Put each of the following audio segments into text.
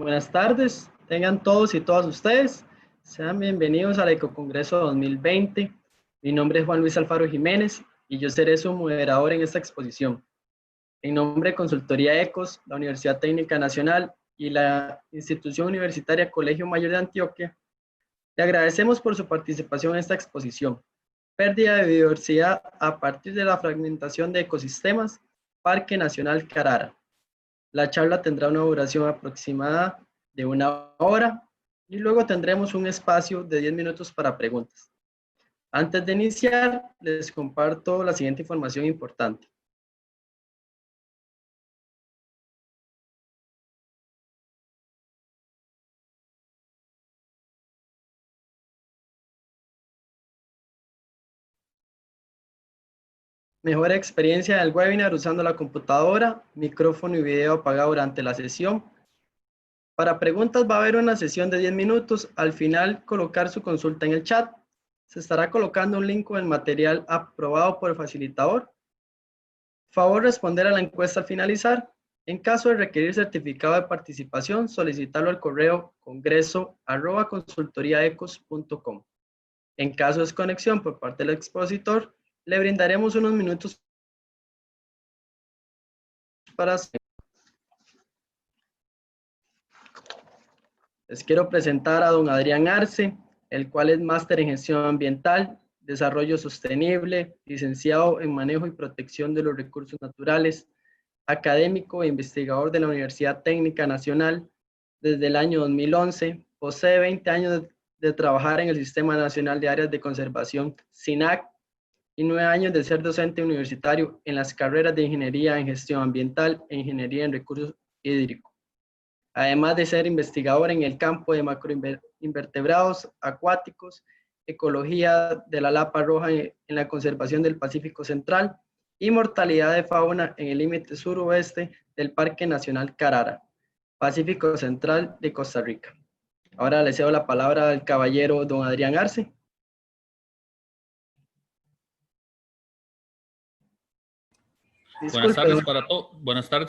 Buenas tardes, tengan todos y todas ustedes. Sean bienvenidos al Ecocongreso 2020. Mi nombre es Juan Luis Alfaro Jiménez y yo seré su moderador en esta exposición. En nombre de Consultoría ECOS, la Universidad Técnica Nacional y la Institución Universitaria Colegio Mayor de Antioquia, le agradecemos por su participación en esta exposición. Pérdida de biodiversidad a partir de la fragmentación de ecosistemas, Parque Nacional Carara. La charla tendrá una duración aproximada de 1 hora y luego tendremos un espacio de 10 minutos para preguntas. Antes de iniciar, les comparto la siguiente información importante. Mejor experiencia del webinar usando la computadora, micrófono y video apagado durante la sesión. Para preguntas va a haber una sesión de 10 minutos. Al final, colocar su consulta en el chat. Se estará colocando un link con el material aprobado por el facilitador. Favor responder a la encuesta al finalizar. En caso de requerir certificado de participación, solicitarlo al correo congreso@consultoriaecos.com. En caso de desconexión por parte del expositor, le brindaremos unos minutos para... Les quiero presentar a don Adrián Arce, el cual es máster en gestión ambiental, desarrollo sostenible, licenciado en manejo y protección de los recursos naturales, académico e investigador de la Universidad Técnica Nacional desde el año 2011. Posee 20 años de trabajar en el Sistema Nacional de Áreas de Conservación, SINAC, y 9 años de ser docente universitario en las carreras de Ingeniería en Gestión Ambiental e Ingeniería en Recursos Hídricos. Además de ser investigador en el campo de macroinvertebrados acuáticos, ecología de la lapa roja en la conservación del Pacífico Central y mortalidad de fauna en el límite suroeste del Parque Nacional Carara, Pacífico Central de Costa Rica. Ahora le cedo la palabra al caballero don Adrián Arce. Buenas tardes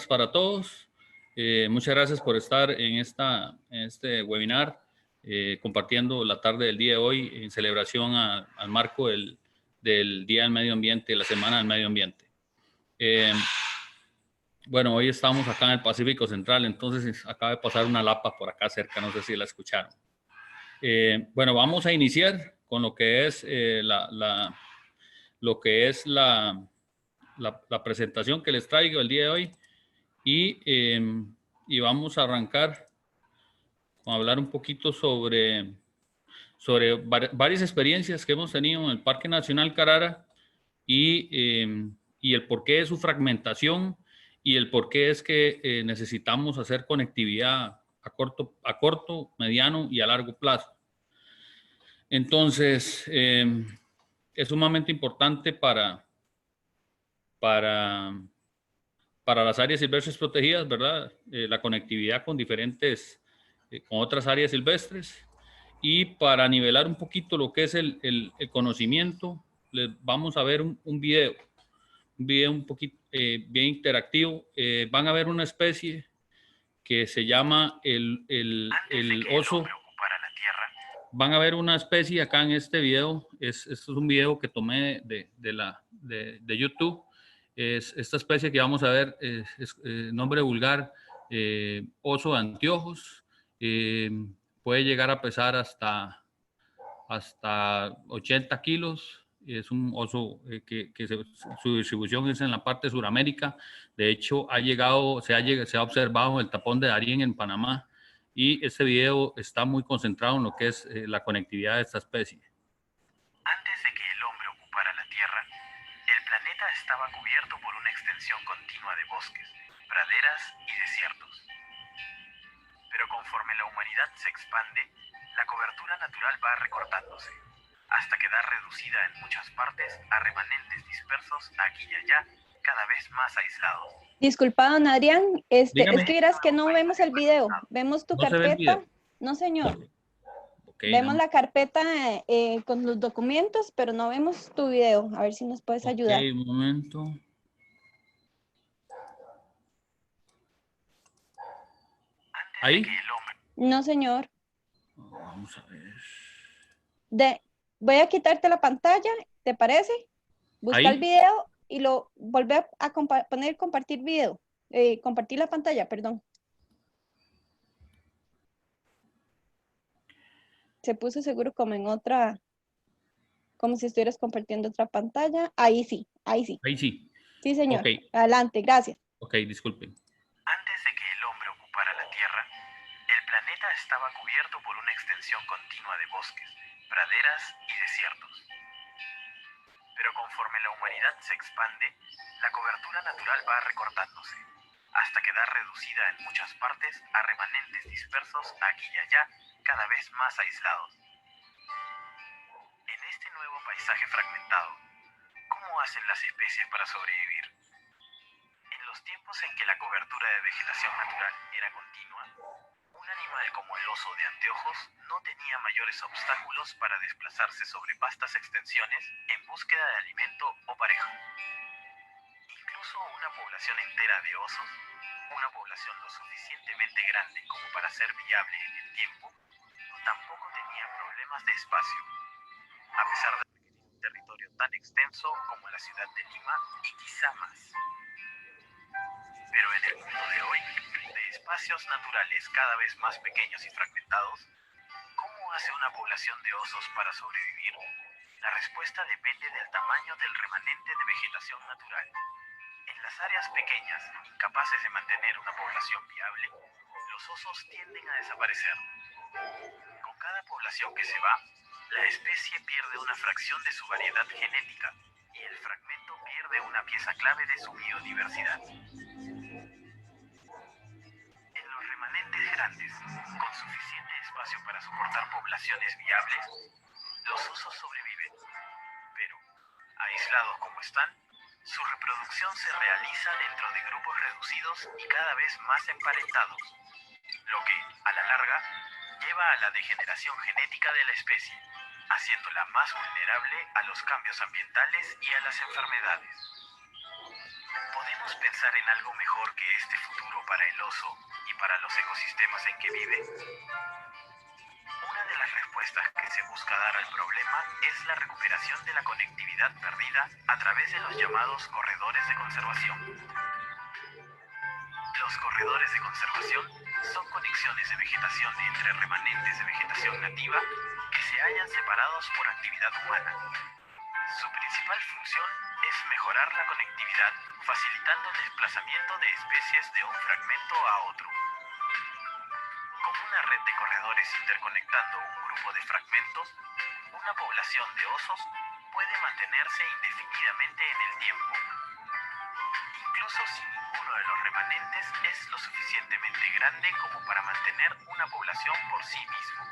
para todos. Muchas gracias por estar en este webinar, compartiendo la tarde del día de hoy en celebración al marco del Día del Medio Ambiente, la Semana del Medio Ambiente. Bueno, hoy estamos acá en el Pacífico Central, entonces acaba de pasar una lapa por acá cerca, no sé si la escucharon. Bueno, vamos a iniciar con lo que es la presentación que les traigo el día de hoy y vamos a arrancar con hablar un poquito sobre varias experiencias que hemos tenido en el Parque Nacional Carara y el porqué de su fragmentación y el porqué es que necesitamos hacer conectividad a corto, mediano y a largo plazo. Entonces, es sumamente importante para las áreas silvestres protegidas, ¿verdad? La conectividad con con otras áreas silvestres. Y para nivelar un poquito lo que es el conocimiento, les vamos a ver un video un poquito bien interactivo. Van a ver una especie que se llama el oso. Van a ver una especie acá en este video. Esto es un video que tomé de YouTube. Esta especie que vamos a ver es nombre vulgar, oso de anteojos. Puede llegar a pesar hasta 80 kilos. Es un oso su distribución es en la parte de Sudamérica. De hecho, se ha observado el tapón de Darién en Panamá. Y este video está muy concentrado en lo que es la conectividad de esta especie. Antes de que el hombre ocupara la Tierra, el planeta estaba cubierto por una extensión continua de bosques, praderas y desiertos. Pero conforme la humanidad se expande, la cobertura natural va recortándose, hasta quedar reducida en muchas partes a remanentes dispersos aquí y allá, cada vez más aislados. Disculpa, don Adrián, es Dígame. que verás que no vemos el video. ¿Vemos tu ¿No se ve el carpeta? video? No, señor. Okay, vemos la carpeta con los documentos, pero no vemos tu video. A ver si nos puedes ayudar. Un momento. Antes ¿Ahí? que el hombre No, señor. Vamos a ver. Voy a quitarte la pantalla, ¿te parece? Busca Ahí. el video y lo volver a poner compartir video. Compartir la pantalla, perdón. Se puso seguro como en otra, como si estuvieras compartiendo otra pantalla. Ahí sí, ahí sí. Ahí sí. Sí, señor. Ok. Adelante, gracias. Ok, disculpen. Antes de que el hombre ocupara la Tierra, el planeta estaba cubierto por una extensión continua de bosques, praderas y desiertos. Pero conforme la humanidad se expande, la cobertura natural va recortándose, hasta quedar reducida en muchas partes a remanentes dispersos aquí y allá, cada vez más aislados. En este nuevo paisaje fragmentado, ¿cómo hacen las especies para sobrevivir? En los tiempos en que la cobertura de vegetación natural era continua, un animal como el oso de anteojos no tenía mayores obstáculos para desplazarse sobre vastas extensiones en búsqueda de alimento o pareja. Incluso una población entera de osos, una población lo suficientemente grande como para ser viable en el tiempo, tampoco tenía problemas de espacio, a pesar de tener un territorio tan extenso como la ciudad de Lima y quizá más. Pero en el mundo de hoy, de espacios naturales cada vez más pequeños y fragmentados, ¿cómo hace una población de osos para sobrevivir? La respuesta depende del tamaño del remanente de vegetación natural. En las áreas pequeñas, incapaces de mantener una población viable, los osos tienden a desaparecer. Con cada población que se va, la especie pierde una fracción de su variedad genética y el fragmento pierde una pieza clave de su biodiversidad. En los remanentes grandes, con suficiente espacio para soportar poblaciones viables, los osos sobreviven. Pero, aislados como están, su reproducción se realiza dentro de grupos reducidos y cada vez más emparentados, lo que, a la larga, lleva a la degeneración genética de la especie, haciéndola más vulnerable a los cambios ambientales y a las enfermedades. ¿Podemos pensar en algo mejor que este futuro para el oso y para los ecosistemas en que vive? Una de las respuestas que se busca dar al problema es la recuperación de la conectividad perdida a través de los llamados corredores de conservación. Los corredores de conservación son conexiones de vegetación entre remanentes de vegetación nativa que se hallan separados por actividad humana. Su principal función es mejorar la conectividad, facilitando el desplazamiento de especies de un fragmento a otro. Con una red de corredores interconectando un grupo de fragmentos, una población de osos puede mantenerse indefinidamente en el tiempo, incluso si ninguno de los remanentes es lo suficientemente grande como para mantener una población por sí mismo.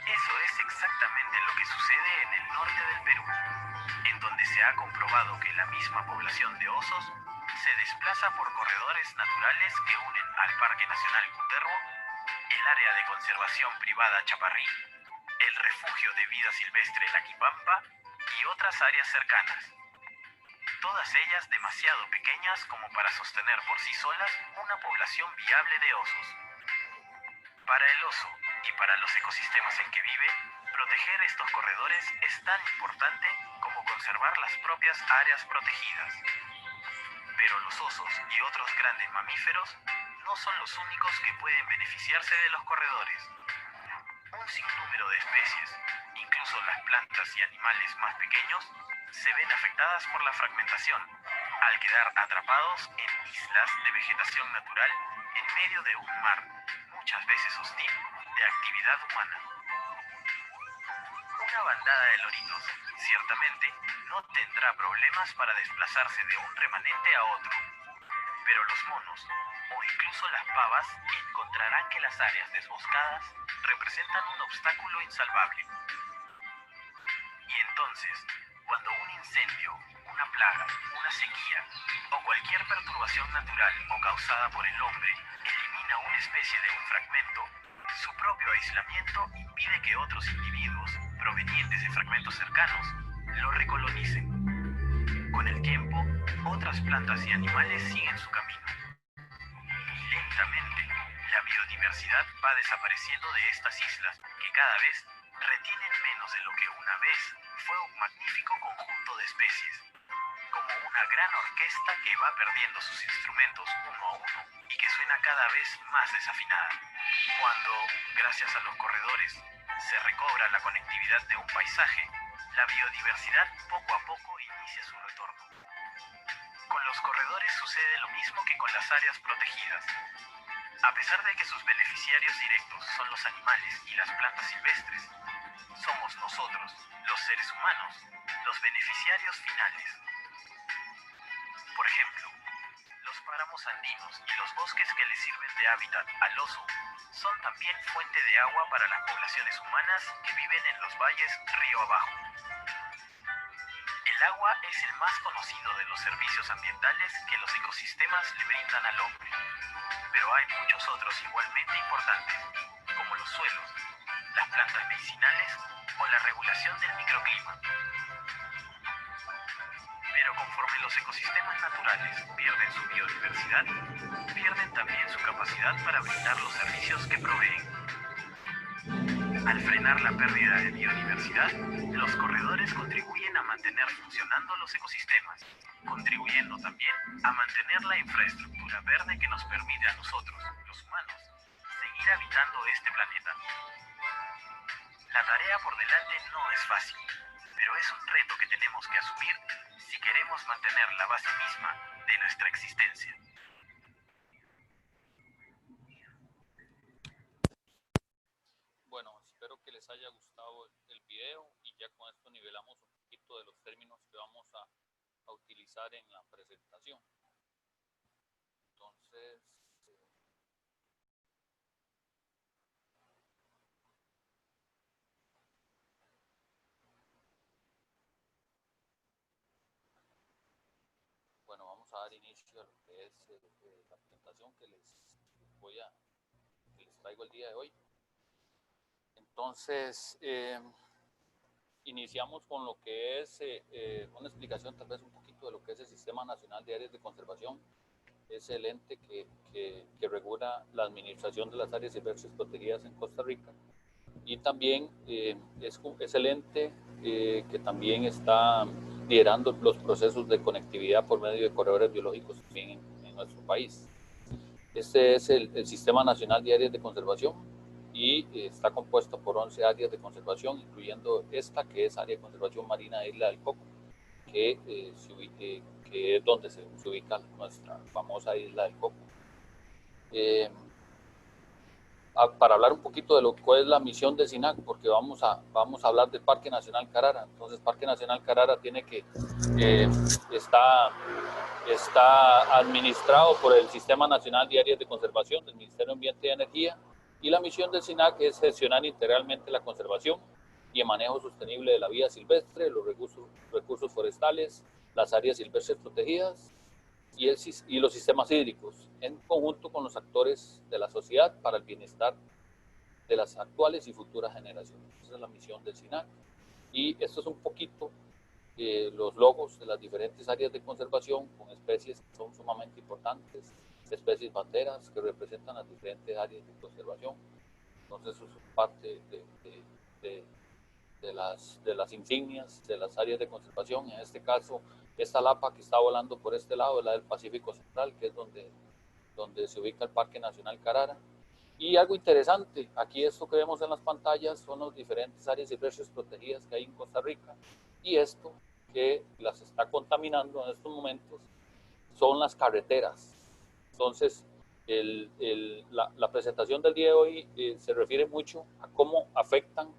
Eso es exactamente lo que sucede en el norte del Perú, en donde se ha comprobado que la misma población de osos se desplaza por corredores naturales que unen al Parque Nacional Cutervo, el área de conservación privada Chaparrí, el refugio de vida silvestre Laquipampa y otras áreas cercanas. Todas ellas demasiado pequeñas como para sostener por sí solas una población viable de osos. Para el oso y para los ecosistemas en que vive, proteger estos corredores es tan importante como conservar las propias áreas protegidas. Pero los osos y otros grandes mamíferos no son los únicos que pueden beneficiarse de los corredores. Un sinnúmero de especies, incluso las plantas y animales más pequeños, se ven afectadas por la fragmentación, al quedar atrapados en islas de vegetación natural en medio de un mar, muchas veces hostil, de actividad humana. Una bandada de loritos, ciertamente, no tendrá problemas para desplazarse de un remanente a otro, pero los monos, o incluso las pavas, encontrarán que las áreas desboscadas representan un obstáculo insalvable. Y entonces, cuando un incendio, una plaga, una sequía o cualquier perturbación natural o causada por el hombre elimina una especie de un fragmento, su propio aislamiento impide que otros individuos, provenientes de fragmentos cercanos, lo recolonicen. Con el tiempo, otras plantas y animales siguen su camino. Y lentamente, la biodiversidad biodiversidad va desapareciendo de estas islas, que cada vez retienen menos de lo que una vez fue un magnífico conjunto de especies, como una gran orquesta que va perdiendo sus instrumentos uno a uno y que suena cada vez más desafinada. Cuando, gracias a los corredores, se recobra la conectividad de un paisaje, la biodiversidad poco a poco inicia su retorno. Con los corredores sucede lo mismo que con las áreas protegidas. A pesar de que sus beneficiarios directos son los animales y las plantas silvestres, somos nosotros, los seres humanos, los beneficiarios finales. Por ejemplo, los páramos andinos y los bosques que le sirven de hábitat al oso son también fuente de agua para las poblaciones humanas que viven en los valles río abajo. El agua es el más conocido de los servicios ambientales que los ecosistemas le brindan al hombre, pero hay muchos otros igualmente importantes, como los suelos, las plantas medicinales o la regulación del microclima. Pero conforme los ecosistemas naturales pierden su biodiversidad, pierden también su capacidad para brindar los servicios que proveen. Al frenar la pérdida de biodiversidad, los corredores contribuyen a mantener funcionando los ecosistemas, contribuyendo también a mantener la infraestructura verde que nos permite a nosotros, los humanos, seguir habitando este planeta. La tarea por delante no es fácil, pero es un reto que tenemos que asumir si queremos mantener la base misma de nuestra existencia. Bueno, espero que les haya gustado el video y ya con esto nivelamos un poquito de los términos que vamos a utilizar en la presentación. Entonces, bueno, vamos a dar inicio a lo que es la presentación que les traigo el día de hoy. Entonces, iniciamos con lo que es una explicación tal vez un poquito de lo que es el Sistema Nacional de Áreas de Conservación. Es el ente que regula la administración de las áreas silvestres protegidas en Costa Rica, y también es el ente que también está liderando los procesos de conectividad por medio de corredores biológicos también en nuestro país. Este es el Sistema Nacional de Áreas de Conservación y está compuesto por 11 áreas de conservación, incluyendo esta que es Área de Conservación Marina de Isla del Coco, que es donde se ubica nuestra famosa Isla del Coco. Para hablar un poquito de lo que es la misión de SINAC, porque vamos a hablar del Parque Nacional Carara. Entonces, Parque Nacional Carara está administrado por el Sistema Nacional de Áreas de Conservación del Ministerio de Ambiente y Energía, y la misión del SINAC es gestionar integralmente la conservación y el manejo sostenible de la vida silvestre, los recursos forestales, las áreas silvestres protegidas y los sistemas hídricos, en conjunto con los actores de la sociedad para el bienestar de las actuales y futuras generaciones. Esa es la misión del SINAC. Y esto es un poquito los logos de las diferentes áreas de conservación, con especies que son sumamente importantes, especies banderas que representan las diferentes áreas de conservación. Entonces, eso es parte de las insignias de las áreas de conservación. En este caso, esta lapa que está volando por este lado es la del Pacífico Central, que es donde se ubica el Parque Nacional Carara. Y algo interesante, aquí esto que vemos en las pantallas son las diferentes áreas silvestres protegidas que hay en Costa Rica, y esto que las está contaminando en estos momentos son las carreteras. Entonces, la presentación del día de hoy se refiere mucho a cómo afectan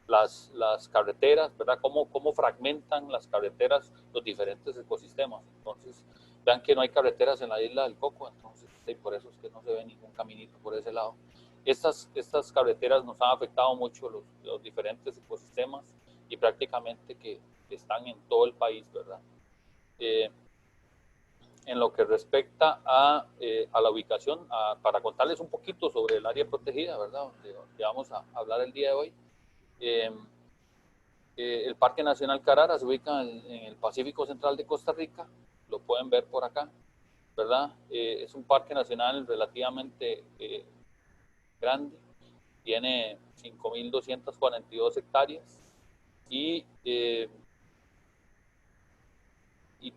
las carreteras, ¿verdad? Cómo fragmentan las carreteras los diferentes ecosistemas. Entonces, vean que no hay carreteras en la Isla del Coco, entonces, y por eso es que no se ve ningún caminito por ese lado. Estas carreteras nos han afectado mucho los diferentes ecosistemas, y prácticamente que están en todo el país, ¿verdad? En lo que respecta a la ubicación, para contarles un poquito sobre el área protegida, ¿verdad? Donde vamos a hablar el día de hoy. El Parque Nacional Carara se ubica en el Pacífico Central de Costa Rica, lo pueden ver por acá, ¿verdad? Es un parque nacional relativamente grande, tiene 5.242 hectáreas y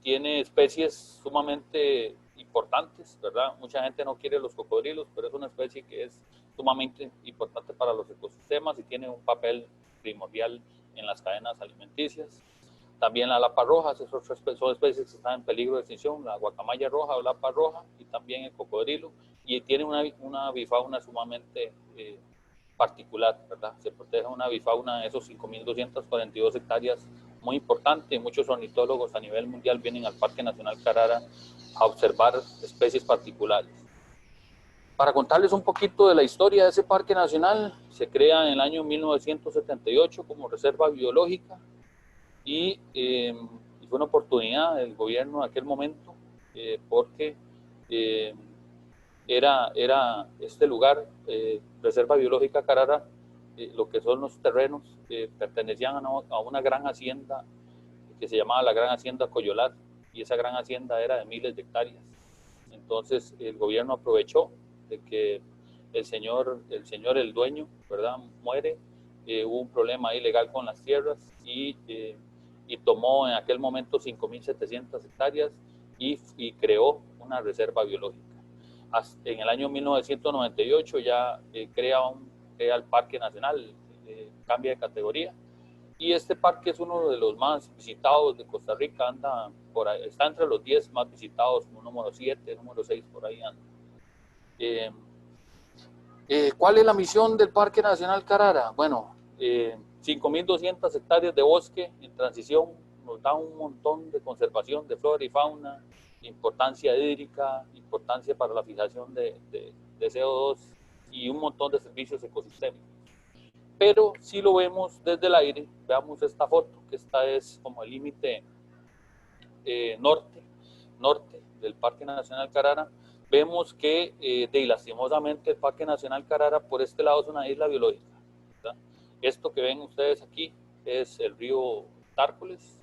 tiene especies sumamente importantes, ¿verdad? Mucha gente no quiere los cocodrilos, pero es una especie que es sumamente importante para los ecosistemas y tiene un papel primordial en las cadenas alimenticias. También la lapa roja, son especies que están en peligro de extinción, la guacamaya roja o lapa roja, y también el cocodrilo, y tiene una bifauna sumamente particular, ¿verdad? Se protege una bifauna de esos 5.242 hectáreas muy importante. Muchos ornitólogos a nivel mundial vienen al Parque Nacional Carara a observar especies particulares. Para contarles un poquito de la historia de ese parque nacional, se crea en el año 1978 como reserva biológica y fue una oportunidad del gobierno de aquel momento porque era este lugar, Reserva Biológica Carara, lo que son los terrenos pertenecían a una gran hacienda que se llamaba la Gran Hacienda Coyolar, y esa gran hacienda era de miles de hectáreas. Entonces el gobierno aprovechó de que el dueño, ¿verdad?, muere, hubo un problema ahí legal con las tierras y tomó en aquel momento 5.700 hectáreas y creó una reserva biológica. En el año 1998 ya crea el Parque Nacional, cambia de categoría, y este parque es uno de los más visitados de Costa Rica, está entre los 10 más visitados, como número 7, número 6, por ahí anda. ¿Cuál es la misión del Parque Nacional Carara? Bueno, 5.200 hectáreas de bosque en transición nos da un montón de conservación de flora y fauna, importancia hídrica, importancia para la fijación de CO2 y un montón de servicios ecosistémicos. Pero si lo vemos desde el aire, veamos esta foto, que esta es como el límite norte del Parque Nacional Carara. Vemos que lastimosamente el Parque Nacional Carara por este lado es una isla biológica, ¿verdad? Esto que ven ustedes aquí es el río Tárcoles,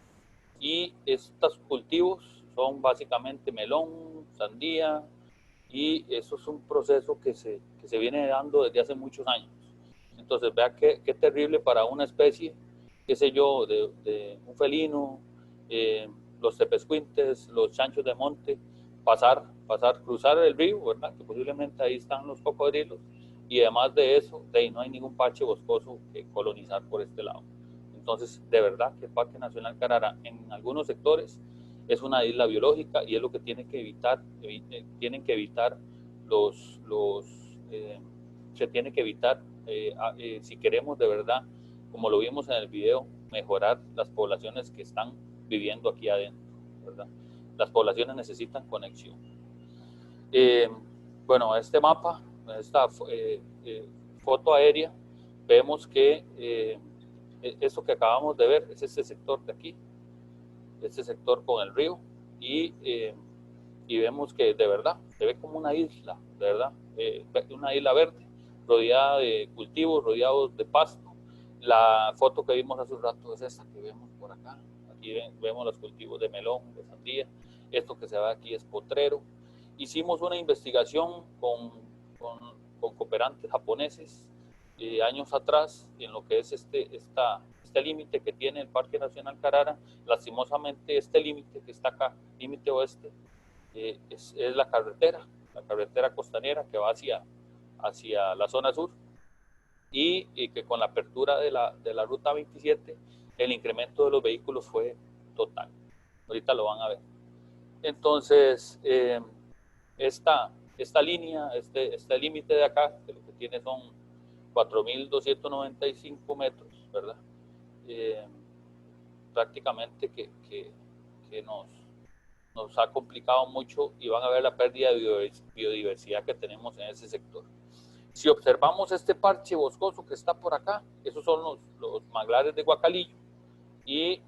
y estos cultivos son básicamente melón, sandía, y eso es un proceso que se viene dando desde hace muchos años. Entonces vea qué terrible para una especie, qué sé yo, de un felino, los tepezcuintes, los chanchos de monte, cruzar el río, ¿verdad?, que posiblemente ahí están los cocodrilos, y además de eso, no hay ningún parche boscoso que colonizar por este lado. Entonces, de verdad que el Parque Nacional Carara en algunos sectores es una isla biológica, y es lo que tienen que evitar se tiene que evitar si queremos de verdad, como lo vimos en el video, mejorar las poblaciones que están viviendo aquí adentro, ¿verdad? Las poblaciones necesitan conexión. Bueno, este mapa, esta foto aérea, vemos que eso que acabamos de ver es este sector de aquí, este sector con el río, y vemos que de verdad se ve como una isla, de verdad, una isla verde, rodeada de cultivos, rodeados de pasto. La foto que vimos hace un rato es esta que vemos por acá. Aquí vemos los cultivos de melón, de sandía. Esto que se ve aquí es potrero. Hicimos una investigación con cooperantes japoneses años atrás en lo que es este límite que tiene el Parque Nacional Carara. Lastimosamente este límite que está acá, límite oeste, es la carretera costanera que va hacia la zona sur, y que con la apertura de la ruta 27 el incremento de los vehículos fue total. Ahorita lo van a ver. Entonces esta línea, este límite de acá, que lo que tiene son 4.295 metros, ¿verdad? Prácticamente que nos ha complicado mucho, y van a ver la pérdida de biodiversidad que tenemos en ese sector. Si observamos este parche boscoso que está por acá, esos son los manglares de Guacalillo, y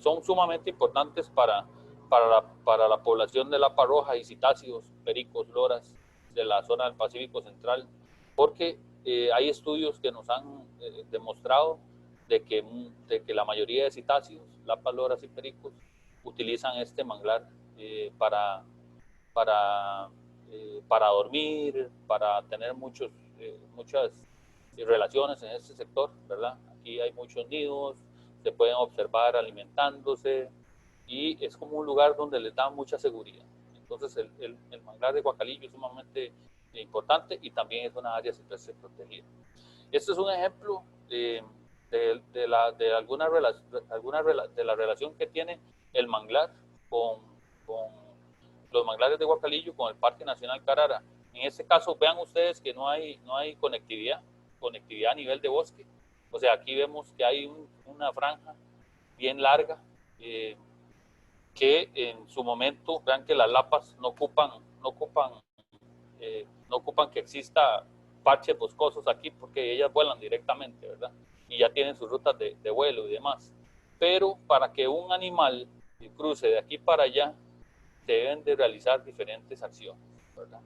son sumamente importantes para la población de lapa roja y citáceos, pericos, loras de la zona del Pacífico Central, porque hay estudios que nos han demostrado de que la mayoría de citáceos, lapas, loras y pericos, utilizan este manglar para para dormir, para tener muchas relaciones en este sector, ¿verdad? Aquí hay muchos nidos, se pueden observar alimentándose y es como un lugar donde les da mucha seguridad. Entonces el manglar de Guacalillo es sumamente importante y también es una área silvestre protegida. Este es un ejemplo de la relación que tiene el manglar con los manglares de Guacalillo con el Parque Nacional Carara. En este caso, vean ustedes que no hay conectividad a nivel de bosque. O sea, aquí vemos que hay una franja bien larga que en su momento, vean que las lapas no ocupan que exista parches boscosos aquí porque ellas vuelan directamente, ¿verdad? Y ya tienen sus rutas de vuelo y demás. Pero para que un animal cruce de aquí para allá, se deben de realizar diferentes acciones, ¿verdad?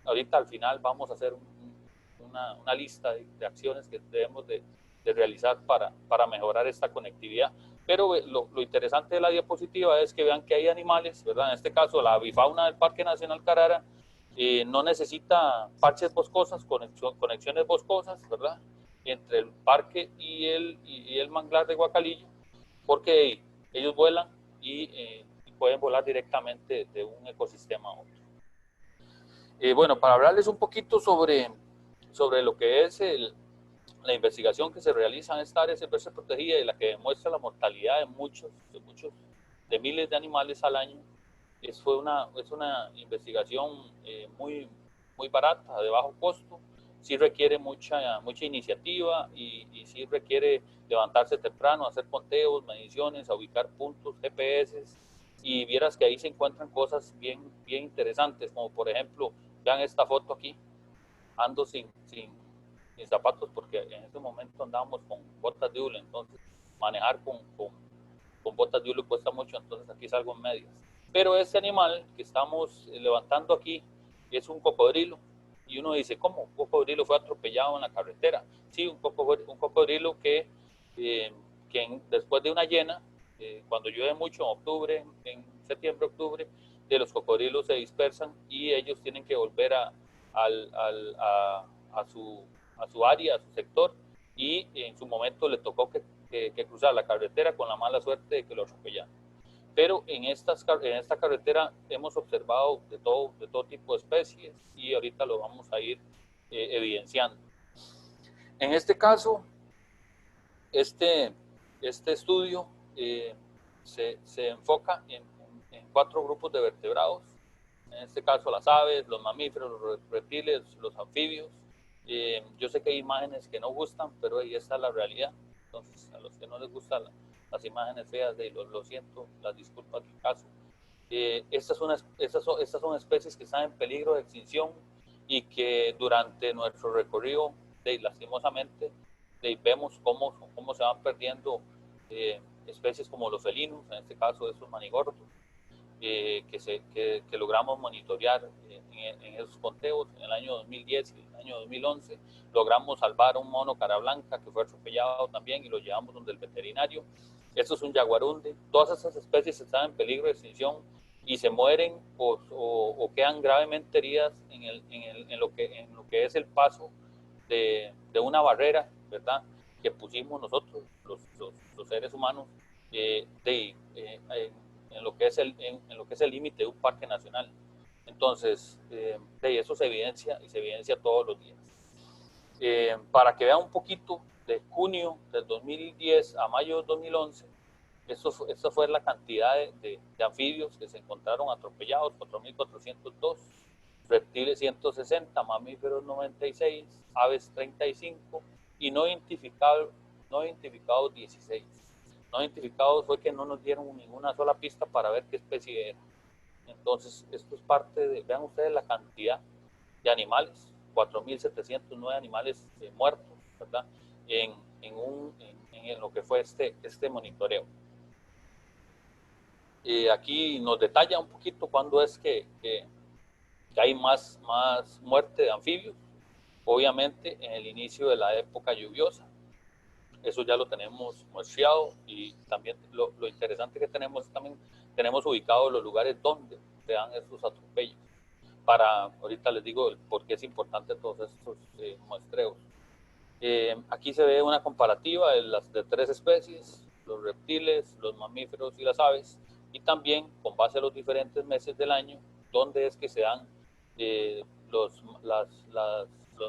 Ahorita al final vamos a hacer una lista de acciones que debemos de realizar para mejorar esta conectividad. Pero lo interesante de la diapositiva es que vean que hay animales, ¿verdad? En este caso, la avifauna del Parque Nacional Carara no necesita parches boscosas, conexiones boscosas, ¿verdad? Entre el parque y el manglar de Guacalillo, porque ellos vuelan y pueden volar directamente de un ecosistema a otro. Bueno, para hablarles un poquito sobre lo que es la investigación que se realiza en esta área silvestre protegida y la que demuestra la mortalidad de miles de animales al año, es una investigación muy barata, de bajo costo. Sí requiere mucha iniciativa y sí requiere levantarse temprano, hacer conteos, mediciones, a ubicar puntos, GPS, y vieras que ahí se encuentran cosas bien interesantes, como por ejemplo, vean esta foto aquí, ando sin zapatos porque en este momento andamos con botas de hule, entonces manejar con botas de hule cuesta mucho, entonces aquí salgo en medias. Pero este animal que estamos levantando aquí es un cocodrilo. Y uno dice, ¿cómo? Un cocodrilo fue atropellado en la carretera. Sí, un cocodrilo que después de una llena, cuando llueve mucho en octubre, en septiembre, octubre, los cocodrilos se dispersan y ellos tienen que volver a su área, a su sector, y en su momento le tocó que cruzar la carretera con la mala suerte de que lo atropellaron. Pero en esta carretera hemos observado de todo tipo de especies y ahorita lo vamos a ir evidenciando. En este caso, este estudio se enfoca en 4 grupos de vertebrados. En este caso, las aves, los mamíferos, los reptiles, los anfibios. Yo sé que hay imágenes que no gustan, pero ahí está la realidad. Entonces, a los que no les gustan las imágenes feas, lo siento, las disculpas del caso. Estas son especies que están en peligro de extinción y que durante nuestro recorrido, lastimosamente, vemos cómo se van perdiendo especies como los felinos, en este caso esos manigordos, que logramos monitorear en esos conteos. En el año 2010 y el año 2011 logramos salvar a un mono cara blanca que fue atropellado también y lo llevamos donde el veterinario. Esto es un jaguarundi. Todas esas especies están en peligro de extinción y se mueren o quedan gravemente heridas en lo que es el paso de una barrera, ¿verdad?, que pusimos nosotros, los seres humanos, en lo que es el límite de un parque nacional. Entonces, eso se evidencia y se evidencia todos los días. Para que vean un poquito, de junio del 2010 a mayo del 2011, esta fue la cantidad de anfibios que se encontraron atropellados, 4.402, reptiles 160, mamíferos 96, aves 35 y no identificados 16. No identificados fue que no nos dieron ninguna sola pista para ver qué especie era. Entonces, esto es parte de, vean ustedes la cantidad de animales, 4.709 animales muertos, ¿verdad?, en lo que fue este monitoreo. Aquí nos detalla un poquito cuándo es que hay más muerte de anfibios. Obviamente en el inicio de la época lluviosa. Eso ya lo tenemos muestreado y también lo interesante que tenemos ubicados los lugares donde se dan estos atropellos. ahorita les digo por qué es importante todos estos muestreos. Aquí se ve una comparativa de 3 especies, los reptiles, los mamíferos y las aves, y también con base a los diferentes meses del año, dónde es que se dan los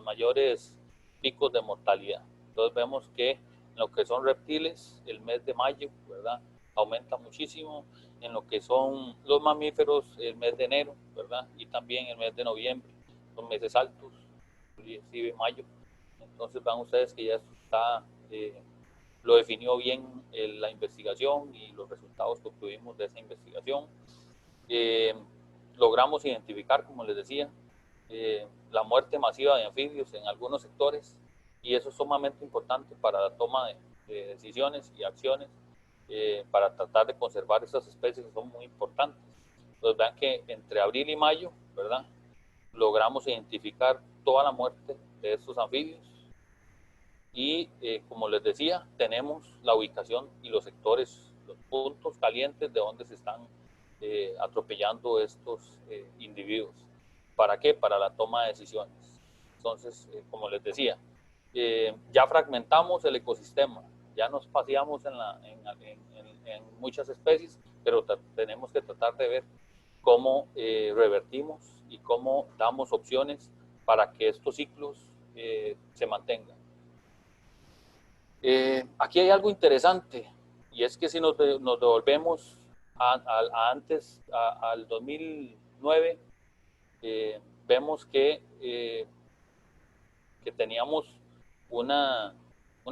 mayores picos de mortalidad. Entonces vemos que en lo que son reptiles, el mes de mayo, ¿verdad?, aumenta muchísimo. En lo que son los mamíferos, el mes de enero, ¿verdad?, y también el mes de noviembre, son meses altos, inclusive mayo. Entonces van ustedes que ya está, lo definió bien la investigación y los resultados que obtuvimos de esa investigación. Logramos identificar, como les decía, la muerte masiva de anfibios en algunos sectores, y eso es sumamente importante para la toma de decisiones y acciones para tratar de conservar esas especies que son muy importantes. Entonces vean que entre abril y mayo, ¿verdad?, logramos identificar toda la muerte de estos anfibios. Y como les decía, tenemos la ubicación y los sectores, los puntos calientes de donde se están atropellando estos individuos. ¿Para qué? Para la toma de decisiones. Entonces, como les decía, ya fragmentamos el ecosistema, ya nos paseamos en muchas especies, pero tenemos que tratar de ver cómo revertimos y cómo damos opciones para que estos ciclos se mantengan. Aquí hay algo interesante, y es que si nos devolvemos al 2009, vemos que teníamos una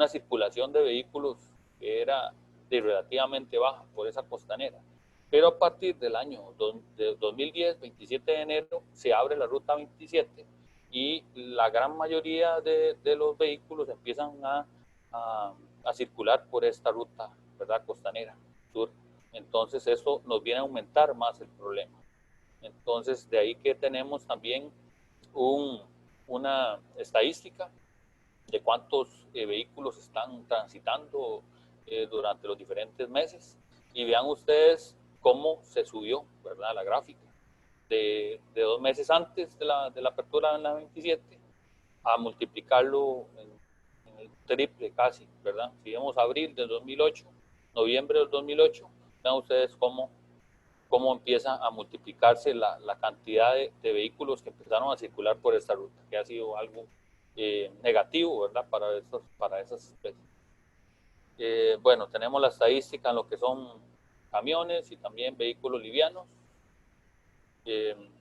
circulación de vehículos que era relativamente baja por esa costanera. Pero a partir del año 2010, 27 de enero, se abre la ruta 27 y la gran mayoría de los vehículos empiezan a circular por esta ruta, ¿verdad?, costanera sur. Entonces eso nos viene a aumentar más el problema. Entonces de ahí que tenemos también una estadística de cuántos vehículos están transitando durante los diferentes meses, y vean ustedes cómo se subió, ¿verdad?, la gráfica de 2 meses antes de la apertura en la 27 a multiplicarlo en el triple casi, ¿verdad? Si vemos abril del 2008, noviembre del 2008, vean ustedes cómo empieza a multiplicarse la cantidad de vehículos que empezaron a circular por esta ruta, que ha sido algo negativo, ¿verdad?, para esas especies. Bueno, tenemos la estadística en lo que son camiones y también vehículos livianos. En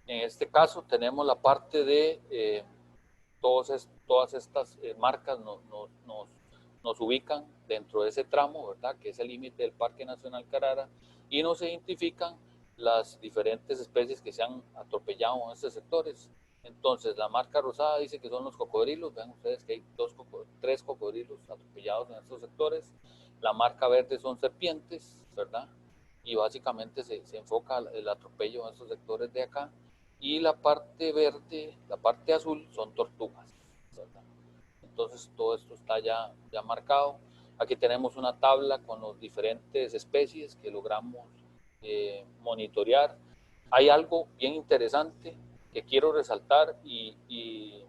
este caso tenemos la parte de todas estas marcas nos ubican dentro de ese tramo, ¿verdad?, que es el límite del Parque Nacional Carara, y nos identifican las diferentes especies que se han atropellado en estos sectores. Entonces, la marca rosada dice que son los cocodrilos. Vean ustedes que hay 3 cocodrilos atropellados en estos sectores. La marca verde son serpientes, ¿verdad? Y básicamente se enfoca el atropello en estos sectores de acá. Y la parte verde, la parte azul, son tortugas, ¿verdad? Entonces, todo esto está ya marcado. Aquí tenemos una tabla con las diferentes especies que logramos monitorear. Hay algo bien interesante que quiero resaltar y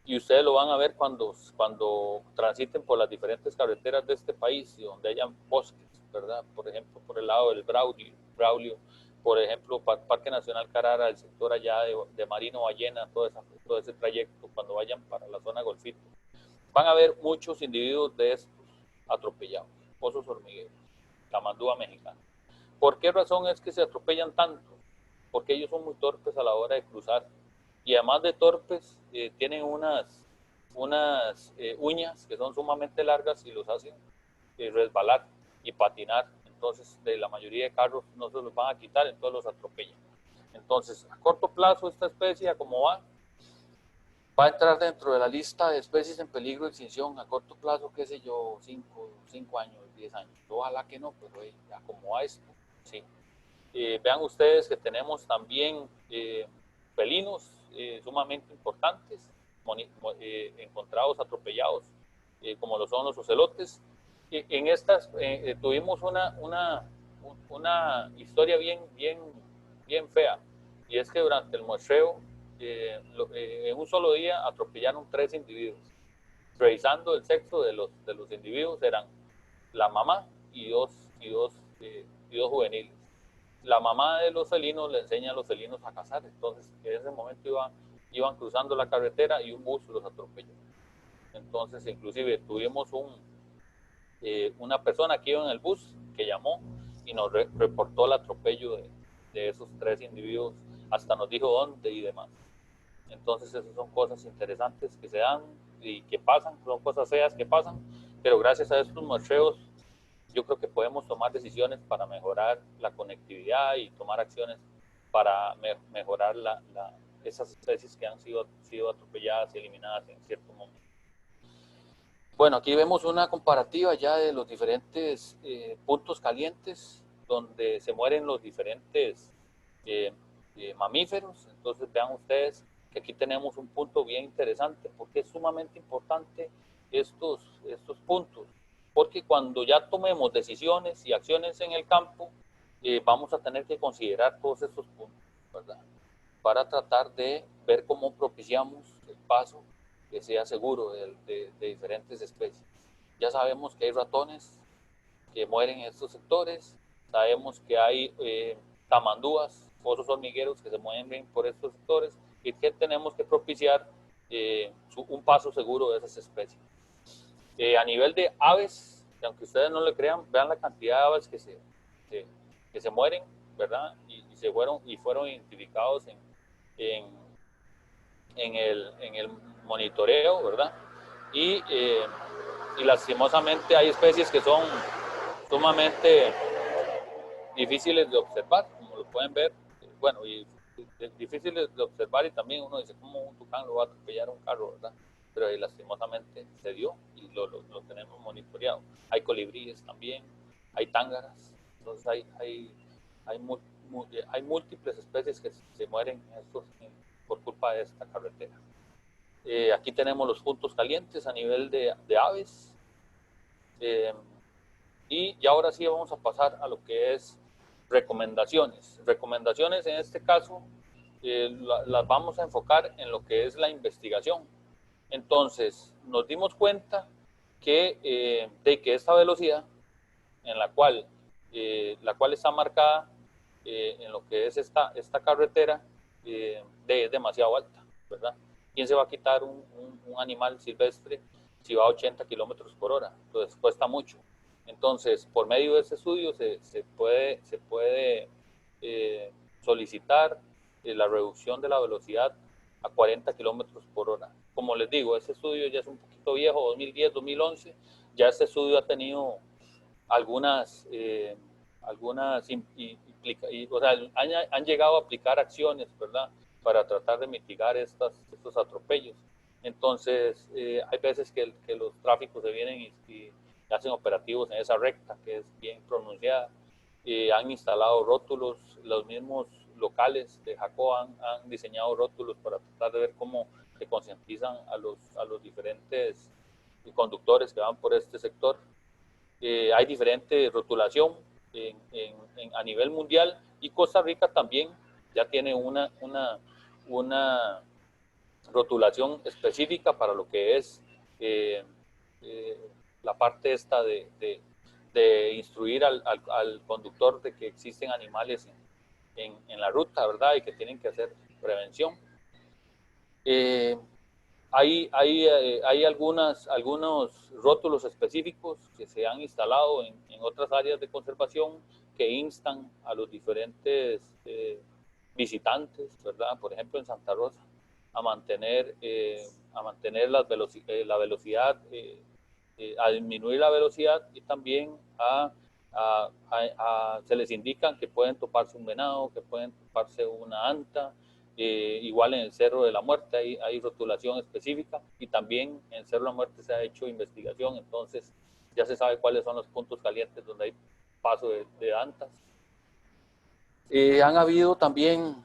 ustedes lo van a ver cuando transiten por las diferentes carreteras de este país y donde hayan bosques, ¿verdad? Por ejemplo, por el lado del Braulio, por ejemplo, Parque Nacional Carara, el sector allá de Marino Ballena, todo ese trayecto, cuando vayan para la zona Golfito, van a ver muchos individuos de estos atropellados, osos hormigueros, camandúa mexicana. ¿Por qué razón es que se atropellan tanto? Porque ellos son muy torpes a la hora de cruzar, y además de torpes, tienen unas uñas que son sumamente largas y los hacen resbalar y patinar. Entonces, de la mayoría de carros no se los van a quitar, entonces los atropellan. Entonces, a corto plazo, esta especie, como va a entrar dentro de la lista de especies en peligro de extinción a corto plazo, qué sé yo, 5 años, 10 años. Ojalá que no, pero ya como va esto, sí. Vean ustedes que tenemos también felinos sumamente importantes, encontrados atropellados, como lo son los ocelotes. En estas tuvimos una historia bien bien fea, y es que durante el muestreo, en un solo día atropellaron 3 individuos. Revisando el sexo de los individuos, eran la mamá y dos juveniles. La mamá de los felinos le enseña a los felinos a cazar, entonces en ese momento iban cruzando la carretera y un bus los atropelló. Entonces inclusive tuvimos una persona que iba en el bus que llamó y nos reportó el atropello de esos 3 individuos, hasta nos dijo dónde y demás. Entonces esas son cosas interesantes que se dan y que pasan, son cosas feas que pasan, pero gracias a estos muestreos yo creo que podemos tomar decisiones para mejorar la conectividad y tomar acciones para mejorar esas especies que han sido atropelladas y eliminadas en cierto momento. Bueno, aquí vemos una comparativa ya de los diferentes puntos calientes donde se mueren los diferentes mamíferos. Entonces vean ustedes que aquí tenemos un punto bien interesante, porque es sumamente importante estos puntos, porque cuando ya tomemos decisiones y acciones en el campo, vamos a tener que considerar todos estos puntos, ¿verdad? Para tratar de ver cómo propiciamos el paso que sea seguro de diferentes especies. Ya sabemos que hay ratones que mueren en estos sectores, sabemos que hay tamandúas, pozos hormigueros que se mueven por estos sectores, y que tenemos que propiciar un paso seguro de esas especies. A nivel de aves, aunque ustedes no le crean, vean la cantidad de aves que se mueren, ¿verdad? Y fueron identificados en el monitoreo, ¿verdad? Y lastimosamente hay especies que son sumamente difíciles de observar, como lo pueden ver, bueno, y difíciles de observar, y también uno dice, ¿cómo un tucán lo va a atropellar un carro, verdad? Pero ahí lastimosamente se dio y lo tenemos monitoreado. Hay colibríes también, hay tángaras, entonces hay múltiples especies que se mueren por culpa de esta carretera. Aquí tenemos los puntos calientes a nivel de aves. Y ahora sí vamos a pasar a lo que es recomendaciones. Recomendaciones en este caso las vamos a enfocar en lo que es la investigación. Entonces, nos dimos cuenta que, de que esta velocidad en la cual está marcada en lo que es esta carretera es demasiado alta, ¿verdad? ¿Quién se va a quitar un animal silvestre si va a 80 kilómetros por hora? Entonces cuesta mucho. Entonces, por medio de ese estudio se puede solicitar la reducción de la velocidad a 40 kilómetros por hora. Como les digo, ese estudio ya es un poquito viejo, 2010, 2011. Ya este estudio ha tenido algunas o sea, han llegado a aplicar acciones, ¿verdad?, para tratar de mitigar estos atropellos. Entonces, hay veces que los tráficos se vienen y hacen operativos en esa recta, que es bien pronunciada. Han instalado rótulos, los mismos locales de Jacó han diseñado rótulos para tratar de ver cómo se concientizan a los diferentes conductores que van por este sector. Hay diferente rotulación a nivel mundial, y Costa Rica también ya tiene una rotulación específica para lo que es la parte esta de instruir al conductor de que existen animales en la ruta, ¿verdad? Y que tienen que hacer prevención. Hay algunos rótulos específicos que se han instalado en otras áreas de conservación que instan a los diferentes visitantes, ¿verdad? Por ejemplo, en Santa Rosa, a mantener la velocidad, a disminuir la velocidad, y también se les indican que pueden toparse un venado, que pueden toparse una anta. Igual en el Cerro de la Muerte hay rotulación específica, y también en el Cerro de la Muerte se ha hecho investigación, entonces ya se sabe cuáles son los puntos calientes donde hay paso de antas. Han habido también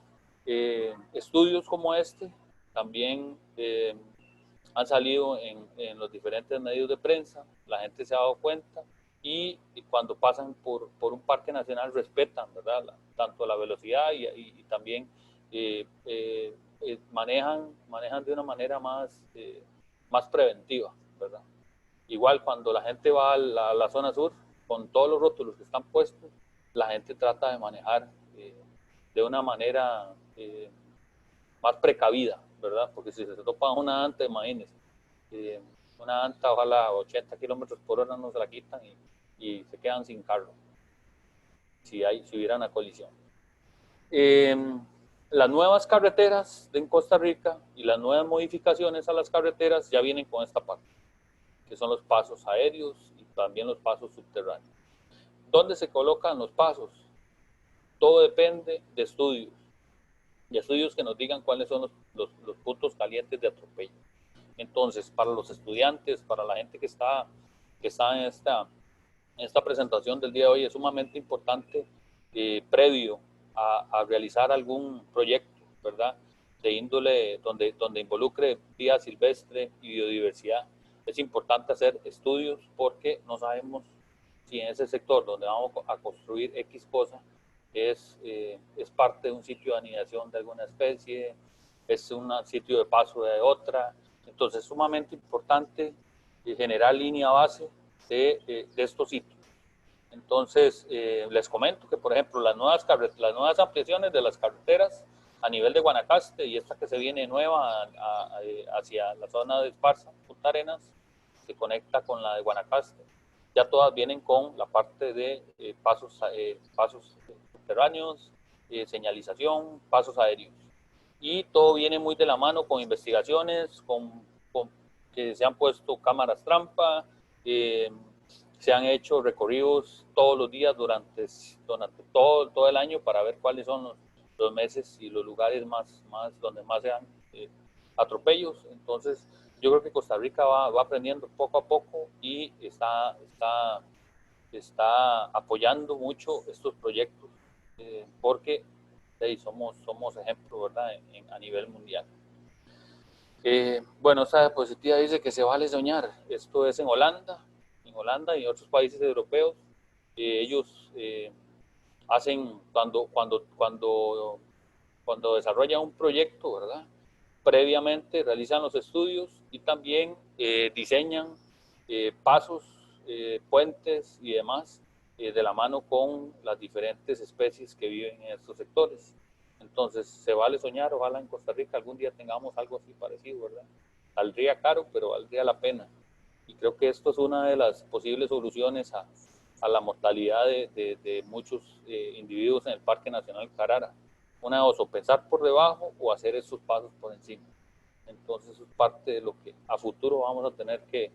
estudios como este, también han salido en los diferentes medios de prensa, la gente se ha dado cuenta, y cuando pasan por un parque nacional respetan, ¿verdad? Tanto la velocidad y también manejan de una manera más preventiva, ¿verdad? Igual cuando la gente va a la zona sur, con todos los rótulos que están puestos, la gente trata de manejar de una manera más precavida, ¿verdad? Porque si se topa una anta, imagínense, una anta, ojalá 80 kilómetros por hora no se la quitan y se quedan sin carro, si hubiera una colisión. Las nuevas carreteras en Costa Rica y las nuevas modificaciones a las carreteras ya vienen con esta parte, que son los pasos aéreos y también los pasos subterráneos. ¿Dónde se colocan los pasos? Todo depende de estudios que nos digan cuáles son los puntos calientes de atropello. Entonces, para los estudiantes, para la gente que está en esta presentación del día de hoy, es sumamente importante, previo a realizar algún proyecto, ¿verdad?, de índole donde involucre vida silvestre y biodiversidad. Es importante hacer estudios porque no sabemos si en ese sector donde vamos a construir X cosa es parte de un sitio de anidación de alguna especie, es un sitio de paso de otra. Entonces es sumamente importante generar línea base de estos sitios. Entonces les comento que, por ejemplo, las nuevas ampliaciones de las carreteras a nivel de Guanacaste y esta que se viene nueva hacia la zona de Esparza, Punta Arenas, se conecta con la de Guanacaste, ya todas vienen con la parte de pasos subterráneos, señalización, pasos aéreos. Y todo viene muy de la mano con investigaciones, que se han puesto cámaras trampa, se han hecho recorridos todos los días durante todo el año para ver cuáles son los meses y los lugares donde más se dan atropellos. Entonces, yo creo que Costa Rica va aprendiendo poco a poco y está apoyando mucho estos proyectos porque somos ejemplo, ¿verdad?, a nivel mundial. Bueno, esta diapositiva dice que se vale soñar. Esto es en Holanda y otros países europeos. Ellos hacen, cuando desarrollan un proyecto, ¿verdad?, previamente realizan los estudios y también diseñan pasos, puentes y demás de la mano con las diferentes especies que viven en estos sectores. Entonces, se vale soñar, ojalá en Costa Rica algún día tengamos algo así parecido, ¿verdad? Saldría caro, pero valdría la pena. Y creo que esto es una de las posibles soluciones a la mortalidad de muchos individuos en el Parque Nacional Carara. Una de dos, o pensar por debajo o hacer esos pasos por encima. Entonces, eso es parte de lo que a futuro vamos a tener que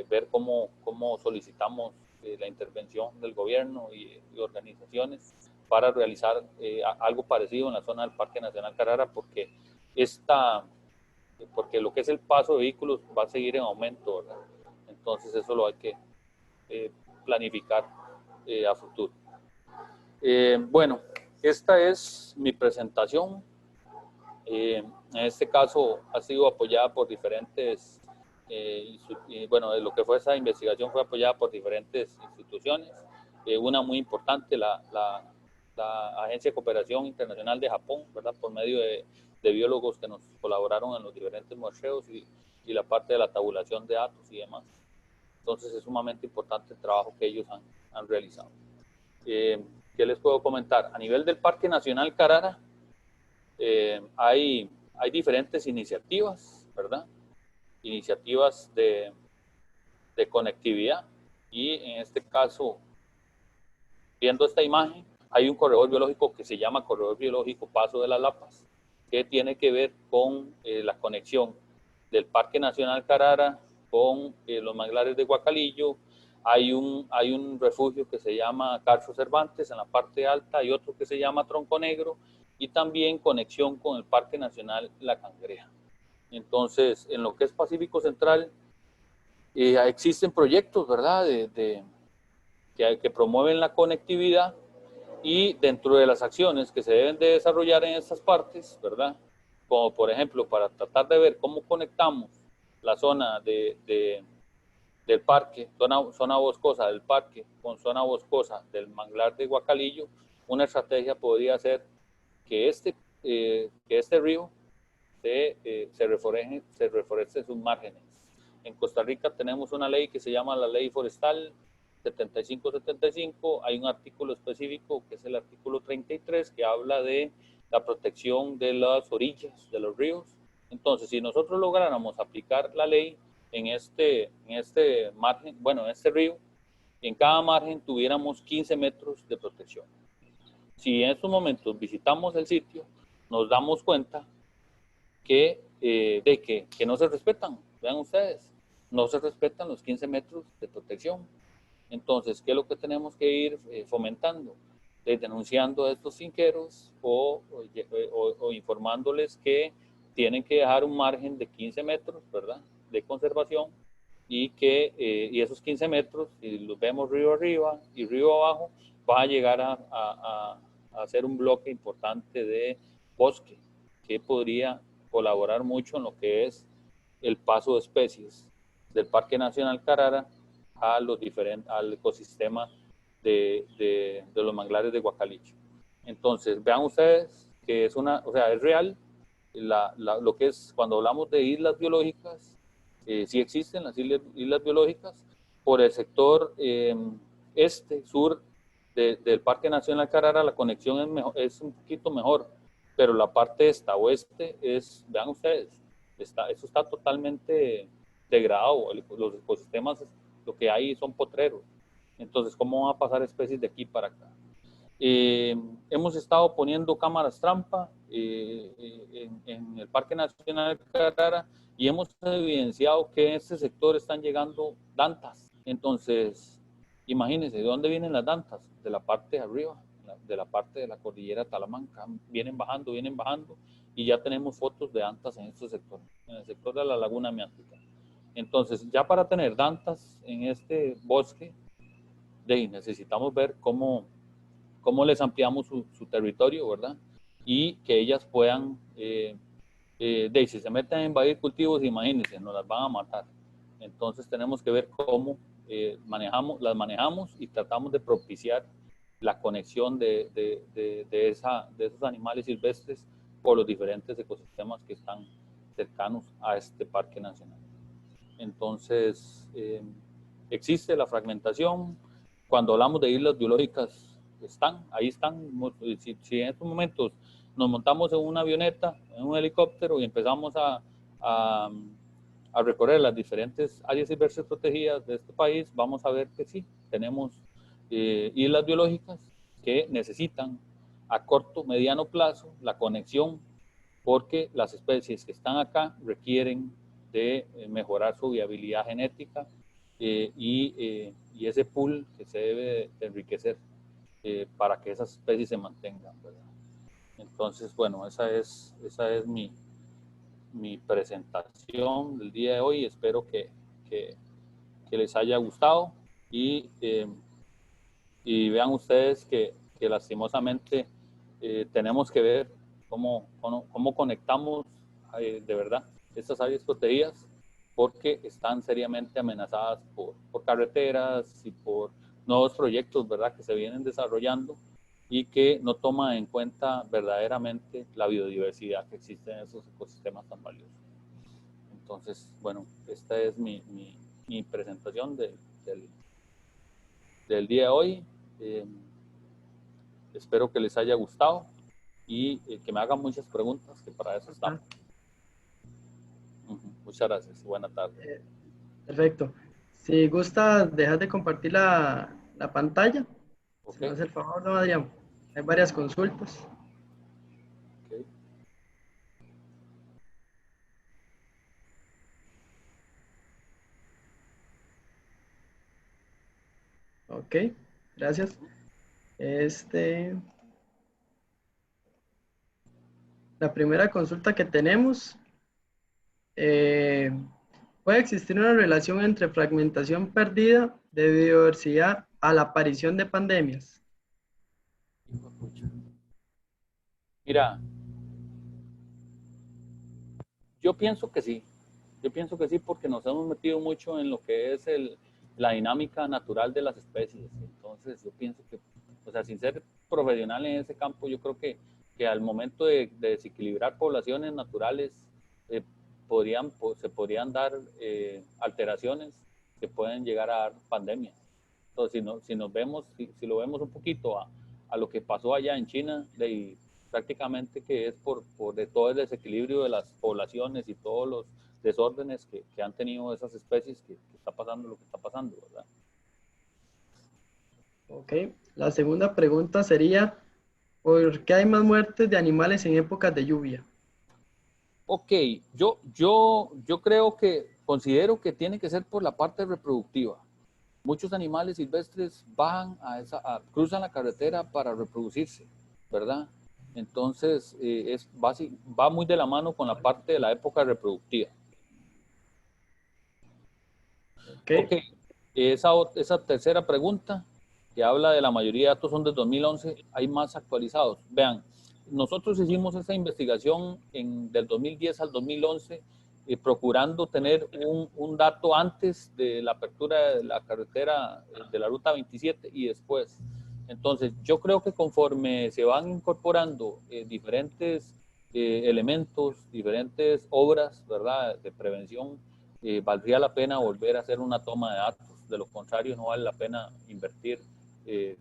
ver cómo solicitamos la intervención del gobierno y organizaciones para realizar algo parecido en la zona del Parque Nacional Carara, porque lo que es el paso de vehículos va a seguir en aumento, ¿verdad? Entonces eso lo hay que planificar a futuro. Bueno, esta es mi presentación. En este caso ha sido apoyada por diferentes, bueno, lo que fue esa investigación fue apoyada por diferentes instituciones. Una muy importante, la Agencia de Cooperación Internacional de Japón, ¿verdad?, por medio de biólogos que nos colaboraron en los diferentes muestreos y la parte de la tabulación de datos y demás. Entonces es sumamente importante el trabajo que ellos han realizado. ¿Qué les puedo comentar? A nivel del Parque Nacional Carara, hay diferentes iniciativas, ¿verdad? Iniciativas de conectividad, y en este caso, viendo esta imagen, hay un corredor biológico que se llama Corredor Biológico Paso de las Lapas, que tiene que ver con la conexión del Parque Nacional Carara con los manglares de Guacalillo. Hay un refugio que se llama Carso Cervantes en la parte alta, y otro que se llama Tronco Negro, y también conexión con el Parque Nacional La Cangreja. Entonces, en lo que es Pacífico Central, existen proyectos, ¿verdad?, que promueven la conectividad, y dentro de las acciones que se deben de desarrollar en estas partes, ¿verdad?, como por ejemplo para tratar de ver cómo conectamos la zona de del parque, zona boscosa del parque con zona boscosa del manglar de Guacalillo, una estrategia podría ser que este río se reforeste sus márgenes. En Costa Rica tenemos una ley que se llama la Ley Forestal 7575. Hay un artículo específico que es el artículo 33 que habla de la protección de las orillas de los ríos. Entonces, si nosotros lográramos aplicar la ley en este margen, bueno, en este río, y en cada margen tuviéramos 15 metros de protección. Si en estos momentos visitamos el sitio, nos damos cuenta que no se respetan. Vean ustedes, no se respetan los 15 metros de protección. Entonces, ¿qué es lo que tenemos que ir fomentando? Denunciando a estos finqueros o informándoles que tienen que dejar un margen de 15 metros, ¿verdad?, de conservación, y que y esos 15 metros, si los vemos río arriba y río abajo, va a llegar a ser un bloque importante de bosque que podría colaborar mucho en lo que es el paso de especies del Parque Nacional Carara al ecosistema de los manglares de Guacalillo. Entonces, vean ustedes que es es real lo que es cuando hablamos de islas biológicas, sí existen las islas biológicas por el sector sur del Parque Nacional Carara. La conexión es un poquito mejor, pero la parte oeste vean ustedes, eso está totalmente degradado. Los ecosistemas, lo que hay son potreros. Entonces, ¿cómo van a pasar especies de aquí para acá? Hemos estado poniendo cámaras trampa en el Parque Nacional Carara y hemos evidenciado que en este sector están llegando dantas. Entonces, imagínense, ¿de dónde vienen las dantas? De la parte de arriba, de la parte de la cordillera Talamanca. Vienen bajando y ya tenemos fotos de dantas en este sector, en el sector de la Laguna Miántica. Entonces, ya para tener dantas en este bosque, necesitamos ver cómo les ampliamos su territorio, ¿verdad? Y que ellas puedan, si se meten a invadir cultivos, imagínense, nos las van a matar. Entonces tenemos que ver cómo las manejamos y tratamos de propiciar la conexión de esos animales silvestres por los diferentes ecosistemas que están cercanos a este parque nacional. Entonces, existe la fragmentación. Cuando hablamos de islas biológicas, ahí están. Si en estos momentos nos montamos en una avioneta, en un helicóptero y empezamos a recorrer las diferentes áreas silvestres protegidas de este país, vamos a ver que sí, tenemos islas biológicas que necesitan a corto, mediano plazo la conexión, porque las especies que están acá requieren de mejorar su viabilidad genética y ese pool que se debe de enriquecer para que esas especies se mantengan, ¿verdad? Entonces, bueno, esa es mi presentación del día de hoy. Espero que les haya gustado y vean ustedes que lastimosamente tenemos que ver cómo conectamos de verdad estas áreas protegidas, porque están seriamente amenazadas por carreteras y por nuevos proyectos, ¿verdad?, que se vienen desarrollando y que no toman en cuenta verdaderamente la biodiversidad que existe en esos ecosistemas tan valiosos. Entonces, bueno, esta es mi presentación del día de hoy. Espero que les haya gustado y que me hagan muchas preguntas, que para eso estamos. Muchas gracias. Buenas tardes. Perfecto. Si gusta, dejas de compartir la pantalla. Okay. Si me hace el favor, don Adrián. Hay varias consultas. Okay. Ok, gracias. La primera consulta que tenemos, ¿puede existir una relación entre fragmentación perdida de biodiversidad a la aparición de pandemias? Mira, yo pienso que sí. Yo pienso que sí, porque nos hemos metido mucho en lo que es la dinámica natural de las especies. Entonces, yo pienso que, o sea, sin ser profesional en ese campo, yo creo que al momento de desequilibrar poblaciones naturales, se podrían dar alteraciones que pueden llegar a dar pandemias. Entonces, si lo vemos un poquito a lo que pasó allá en China, prácticamente que es por de todo el desequilibrio de las poblaciones y todos los desórdenes que han tenido esas especies, que está pasando lo que está pasando, ¿verdad? Ok, la segunda pregunta sería, ¿por qué hay más muertes de animales en épocas de lluvia? Ok, yo considero que tiene que ser por la parte reproductiva. Muchos animales silvestres bajan cruzan la carretera para reproducirse, ¿verdad? Entonces, va muy de la mano con la parte de la época reproductiva. Ok, esa tercera pregunta, que habla de la mayoría de datos son de 2011, hay más actualizados. Vean, nosotros hicimos esa investigación del 2010 al 2011, procurando tener un dato antes de la apertura de la carretera de la Ruta 27 y después. Entonces, yo creo que conforme se van incorporando diferentes elementos, diferentes obras, ¿verdad?, de prevención, valdría la pena volver a hacer una toma de datos. De lo contrario, no vale la pena invertir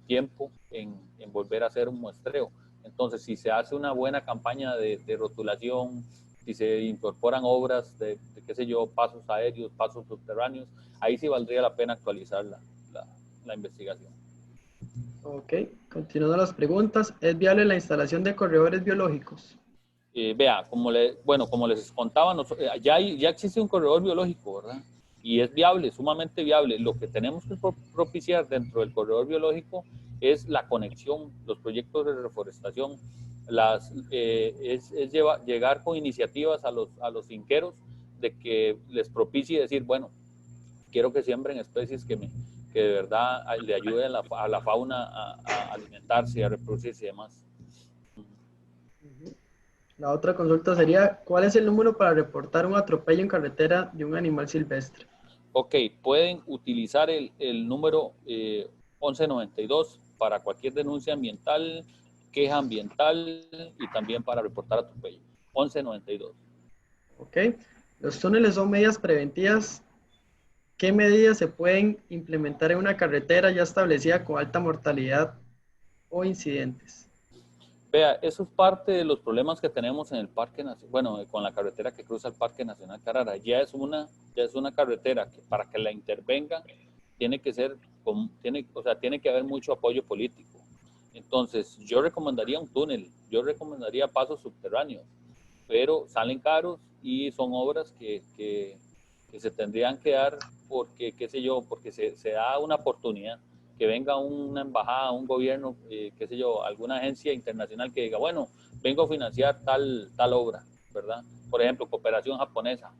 tiempo en volver a hacer un muestreo. Entonces, si se hace una buena campaña de rotulación, si se incorporan obras de qué sé yo, pasos aéreos, pasos subterráneos, ahí sí valdría la pena actualizar la investigación. Ok, continuando las preguntas, ¿es viable la instalación de corredores biológicos? Vea, como les contaba, ya existe un corredor biológico, ¿verdad? Y es viable, sumamente viable. Lo que tenemos que propiciar dentro del corredor biológico es la conexión, los proyectos de reforestación, llegar con iniciativas a los finqueros de que les propicie decir, bueno, quiero que siembren especies que de verdad le ayuden a la fauna a alimentarse, a reproducirse y demás. La otra consulta sería, ¿cuál es el número para reportar un atropello en carretera de un animal silvestre? Ok, pueden utilizar el número 1192 para cualquier denuncia ambiental, queja ambiental y también para reportar atropello. 1192. Ok, los túneles son medidas preventivas. ¿Qué medidas se pueden implementar en una carretera ya establecida con alta mortalidad o incidentes? Vea, eso es parte de los problemas que tenemos en el Parque Nacional, bueno, con la carretera que cruza el Parque Nacional Carara. Ya es una carretera que para que la intervenga tiene que haber mucho apoyo político. Entonces, yo recomendaría un túnel, yo recomendaría pasos subterráneos, pero salen caros y son obras que se tendrían que dar porque, qué sé yo, porque se da una oportunidad, que venga una embajada, un gobierno, qué sé yo, alguna agencia internacional que diga, bueno, vengo a financiar tal obra, ¿verdad? Por ejemplo, cooperación japonesa,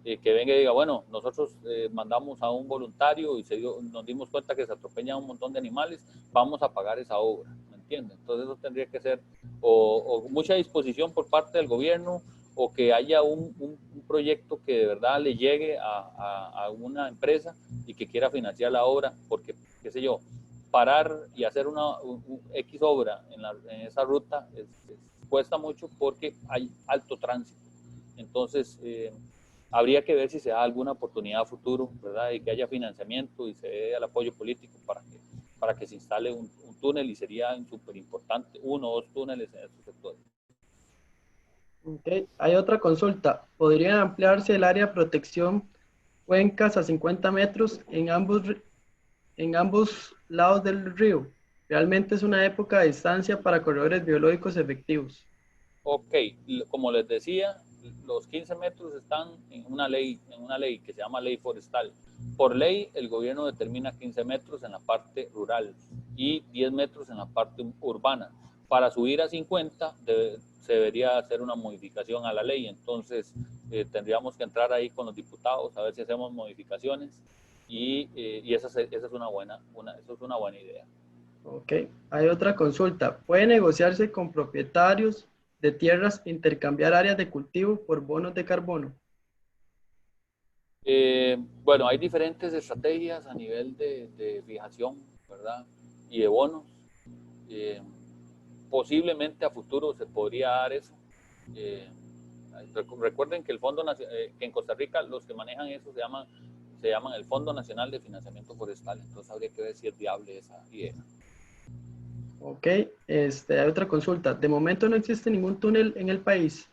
que venga y diga, bueno, nosotros mandamos a un voluntario y nos dimos cuenta que se atropellan un montón de animales, vamos a pagar esa obra, ¿me entienden? Entonces eso tendría que ser o mucha disposición por parte del gobierno, o que haya un proyecto que de verdad le llegue a una empresa y que quiera financiar la obra, porque, qué sé yo, parar y hacer una X obra en esa ruta cuesta mucho porque hay alto tránsito. Entonces, habría que ver si se da alguna oportunidad a futuro, ¿verdad? Y que haya financiamiento y se dé el apoyo político para que se instale un túnel, y sería súper importante, 1 o 2 túneles en estos sectores. Okay. Hay otra consulta. ¿Podría ampliarse el área de protección cuencas a 50 metros en ambos lados del río? Realmente es una época de distancia para corredores biológicos efectivos. Ok, como les decía, los 15 metros están en una ley que se llama ley forestal. Por ley, el gobierno determina 15 metros en la parte rural y 10 metros en la parte urbana. Para subir a 50 se debería hacer una modificación a la ley. Entonces, tendríamos que entrar ahí con los diputados a ver si hacemos modificaciones, y esa es una buena idea. Ok. Hay otra consulta. ¿Puede negociarse con propietarios de tierras intercambiar áreas de cultivo por bonos de carbono? Bueno, hay diferentes estrategias a nivel de fijación, ¿verdad? Y de bonos. Posiblemente a futuro se podría dar eso. Recuerden que el que en Costa Rica los que manejan eso se llaman el Fondo Nacional de Financiamiento Forestal, entonces habría que ver si es viable esa idea. Ok, hay otra consulta. De momento no existe ningún túnel en el país.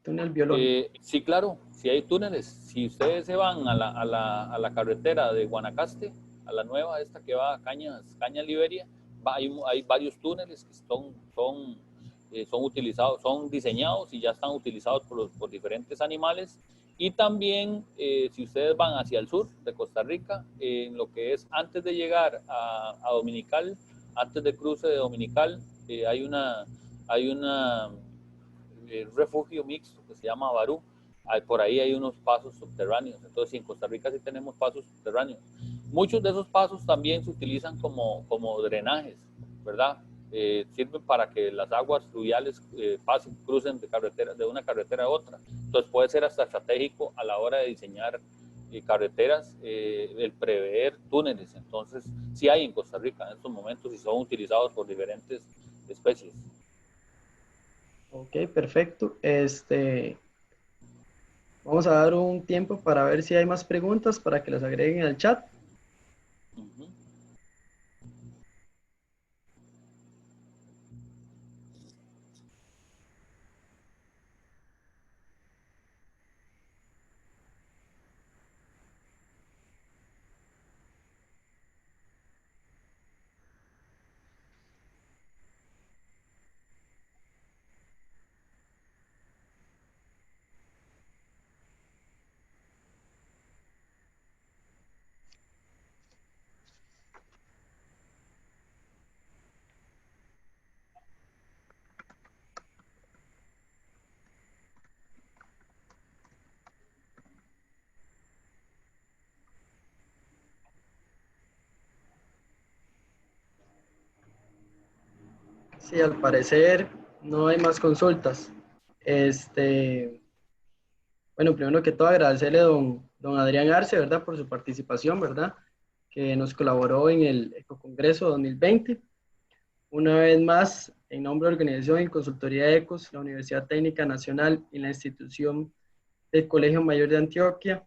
Túnel biológico. Sí, claro, si hay túneles. Si ustedes se van a la carretera de Guanacaste, a la nueva, esta que va a Cañas Liberia, hay varios túneles que son utilizados, son diseñados y ya están utilizados por diferentes animales. Y también, si ustedes van hacia el sur de Costa Rica, en lo que es antes de llegar a Dominical, antes del cruce de Dominical, hay una refugio mixto que se llama Barú. Por ahí hay unos pasos subterráneos. Entonces, en Costa Rica sí tenemos pasos subterráneos. Muchos de esos pasos también se utilizan como drenajes, ¿verdad? Sirven para que las aguas fluviales crucen de una carretera a otra. Entonces, puede ser hasta estratégico a la hora de diseñar carreteras, el prever túneles. Entonces, sí hay en Costa Rica en estos momentos y son utilizados por diferentes especies. Ok, perfecto. Vamos a dar un tiempo para ver si hay más preguntas para que las agreguen al chat. Uh-huh. Sí, al parecer no hay más consultas. Bueno, primero que todo agradecerle a don Adrián Arce, ¿verdad? Por su participación, ¿verdad? Que nos colaboró en el Ecocongreso 2020. Una vez más, en nombre de la Organización y Consultoría de Ecos, la Universidad Técnica Nacional y la institución del Colegio Mayor de Antioquia,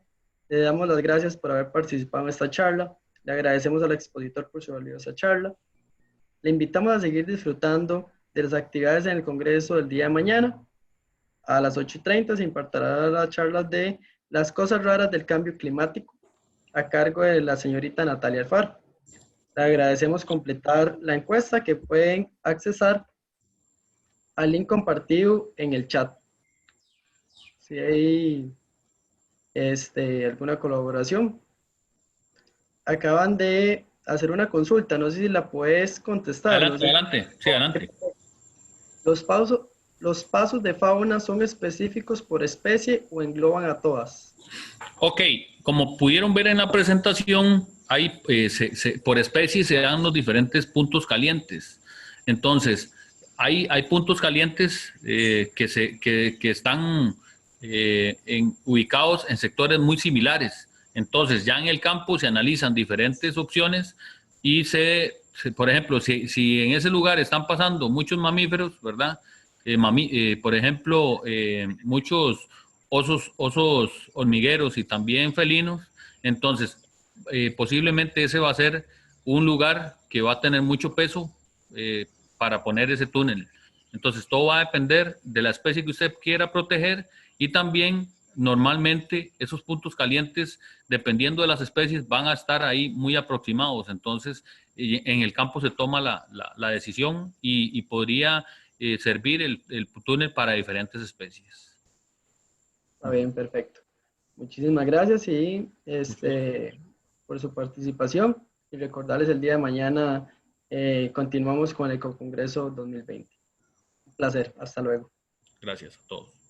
le damos las gracias por haber participado en esta charla. Le agradecemos al expositor por su valiosa charla. Le invitamos a seguir disfrutando de las actividades en el Congreso del día de mañana. A las 8:30 se impartirán las charlas de las cosas raras del cambio climático a cargo de la señorita Natalia Alfaro. Le agradecemos completar la encuesta que pueden accesar al link compartido en el chat. Si hay alguna colaboración. Acaban de hacer una consulta, no sé si la puedes contestar. Adelante, No sé. adelante, sí, adelante. ¿Los pasos de fauna son específicos por especie o engloban a todas? Ok, como pudieron ver en la presentación, por especie se dan los diferentes puntos calientes. Entonces, hay puntos calientes que están ubicados en sectores muy similares. Entonces, ya en el campo se analizan diferentes opciones y por ejemplo, si en ese lugar están pasando muchos mamíferos, ¿verdad? Por ejemplo, muchos osos hormigueros y también felinos, entonces posiblemente ese va a ser un lugar que va a tener mucho peso para poner ese túnel. Entonces todo va a depender de la especie que usted quiera proteger y también normalmente esos puntos calientes, dependiendo de las especies, van a estar ahí muy aproximados. Entonces en el campo se toma la decisión y podría servir el túnel para diferentes especies. Está bien, perfecto. Muchísimas gracias y por su participación y recordarles el día de mañana continuamos con el Ecocongreso 2020. Un placer, hasta luego. Gracias a todos.